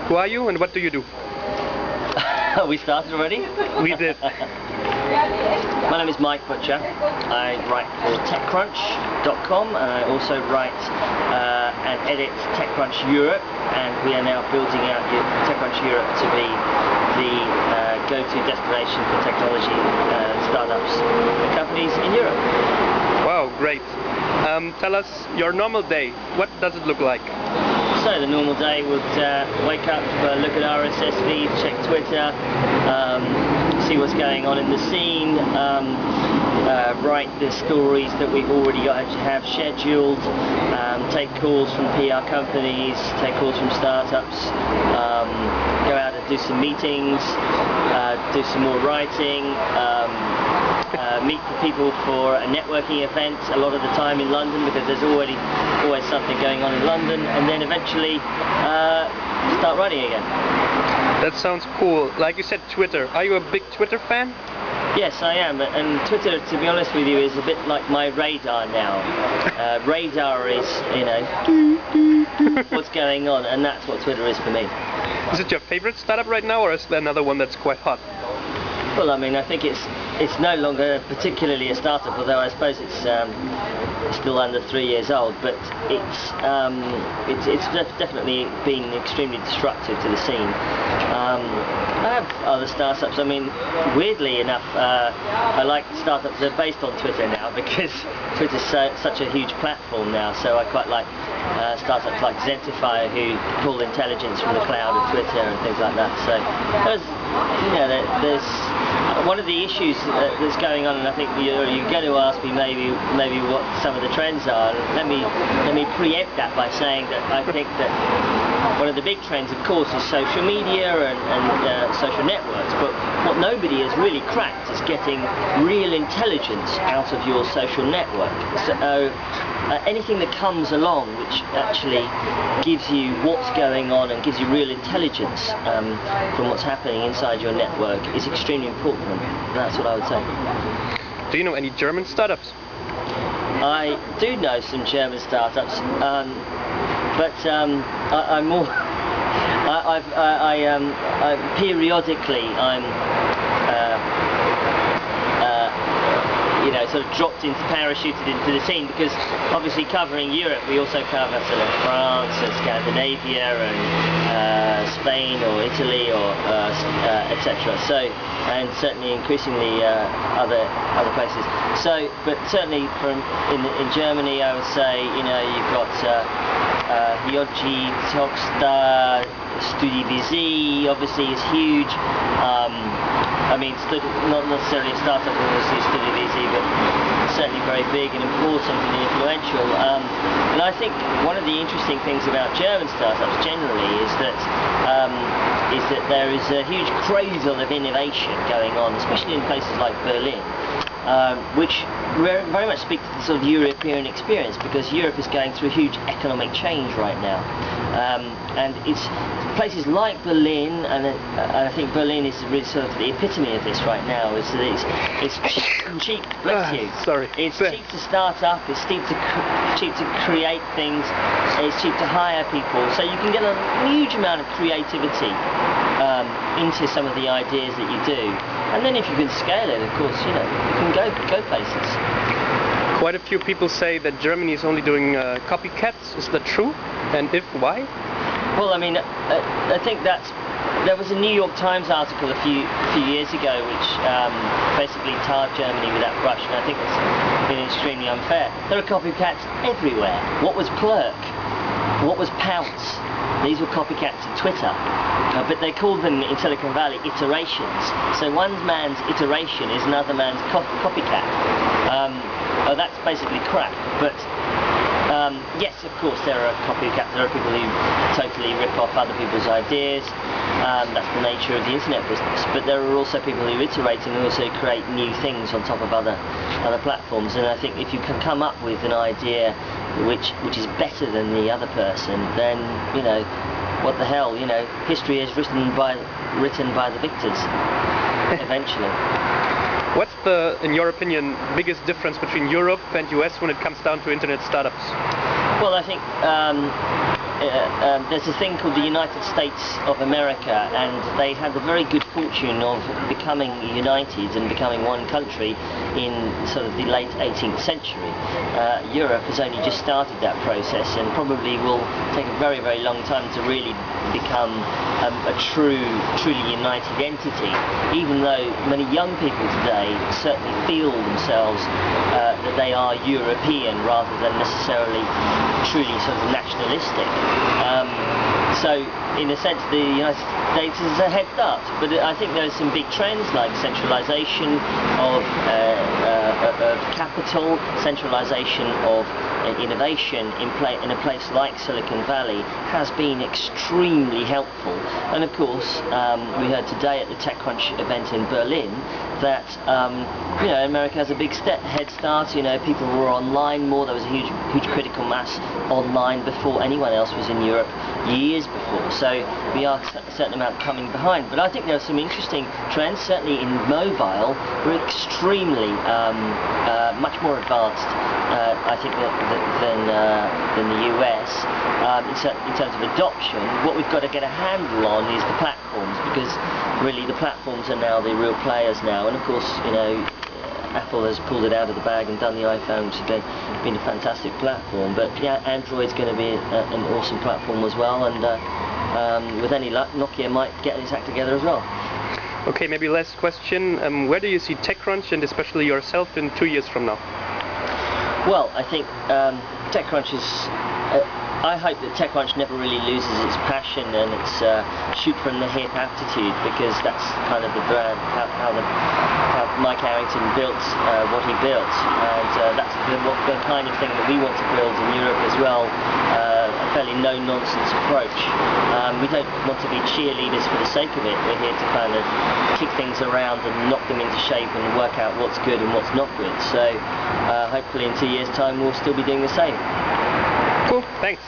Who are you and what do you do? We started already? We did. My name is Mike Butcher. I write for TechCrunch.com and I also write and edit TechCrunch Europe, and we are now building out TechCrunch Europe to be the go-to destination for technology startups and companies in Europe. Wow, great. Tell us your normal day. What does it look like? So the normal day would wake up, look at RSS feeds, check Twitter, see what's going on in the scene, write the stories that we've already have scheduled, take calls from PR companies, take calls from startups, go out and do some meetings, do some more writing, meet the people for a networking event a lot of the time in London, because there's always something going on in London, and then eventually start writing again. That sounds cool. Like you said, Twitter. Are you a big Twitter fan? Yes, I am, and Twitter, to be honest with you, is a bit like my radar now. Radar is, you know, what's going on, and that's what Twitter is for me. Is it your favorite startup right now, or is there another one that's quite hot? Well, I mean, I think it's no longer particularly a startup, although I suppose it's still under 3 years old. But it's definitely been extremely disruptive to the scene. I have other startups. I mean, weirdly enough, I like startups that are based on Twitter now, because Twitter's such a huge platform now. So I quite like startups like Zentify, who pull intelligence from the cloud of Twitter and things like that. So there's one of the issues that's going on, and I think you're going to ask me maybe what some of the trends are. Let me preempt that by saying that I think that one of the big trends, of course, is social media and social networks. But what nobody has really cracked is getting real intelligence out of your social network. So anything that comes along which actually gives you what's going on and gives you real intelligence from what's happening inside your network is extremely important. That's what I would say. Do you know any German startups? I do know some German startups, but I'm more. Periodically I'm sort of parachuted into the scene, because obviously covering Europe, we also cover sort of France and Scandinavia and Spain or Italy or etc. So, and certainly increasingly other places. So, but certainly in Germany, I would say, you've got Hyoji, Tokstar, StudiVZ obviously is huge. I mean, not necessarily a startup, obviously StudiVZ, but certainly very big and important and influential. And I think one of the interesting things about German startups generally is that there is a huge cradle of innovation going on, especially in places like Berlin, which very much speak to the sort of European experience, because Europe is going through a huge economic change right now, and it's places like Berlin, and I think Berlin is really sort of the epitome of this right now. Is that it's cheap. Bless you. Sorry. It's cheap to start up. It's cheap to create things. It's cheap to hire people. So you can get a huge amount of creativity into some of the ideas that you do. And then if you can scale it, of course, you can go places. Quite a few people say that Germany is only doing copycats. Is that true? And if, why? Well, I mean, I think there was a New York Times article a few years ago which basically tarred Germany with that brush, and I think it's been extremely unfair. There are copycats everywhere. What was Plurk? What was Pounce? These were copycats of Twitter, but they called them in Silicon Valley iterations. So one man's iteration is another man's copycat. That's basically crap. But yes, of course, there are copycats. There are people who totally rip off other people's ideas. That's the nature of the internet business. But there are also people who iterate and also create new things on top of other platforms. And I think if you can come up with an idea which is better than the other person, then what the hell? History is written by the victors eventually. What's the, in your opinion, biggest difference between Europe and US when it comes down to internet startups? Well, I think there's a thing called the United States of America, and they had the very good fortune of becoming united and becoming one country in sort of the late 18th century. Europe has only just started that process, and probably will take a very, very long time to really become a truly united entity, even though many young people today certainly feel themselves that they are European rather than necessarily truly sort of nationalistic. So in a sense the United States is a head start, but I think there's some big trends like centralisation of capital, centralisation of innovation in a place like Silicon Valley has been extremely helpful. And of course we heard today at the TechCrunch event in Berlin that you know, America has a big head start. You know, people were online more. There was a huge critical mass online before anyone else was in Europe years before. So we are a certain amount coming behind. But I think there are some interesting trends. Certainly in mobile, we're extremely much more advanced, I think, than the US in terms of adoption. What we've got to get a handle on is the platforms, because really the platforms are now the real players now. And of course, you know, Apple has pulled it out of the bag and done the iPhone, which has been a fantastic platform. But yeah, Android's going to be an awesome platform as well, and with any luck, Nokia might get its act together as well. Okay, maybe last question. Where do you see TechCrunch and especially yourself in 2 years from now? Well, I think TechCrunch is... I hope that TechCrunch never really loses its passion and its shoot from the hip attitude, because that's kind of the brand, how Mike Harrington built what he built, and that's the kind of thing that we want to build in Europe as well. A fairly no-nonsense approach. We don't want to be cheerleaders for the sake of it. We're here to kind of kick things around and knock them into shape and work out what's good and what's not good. So hopefully in 2 years' time we'll still be doing the same. Cool, thanks.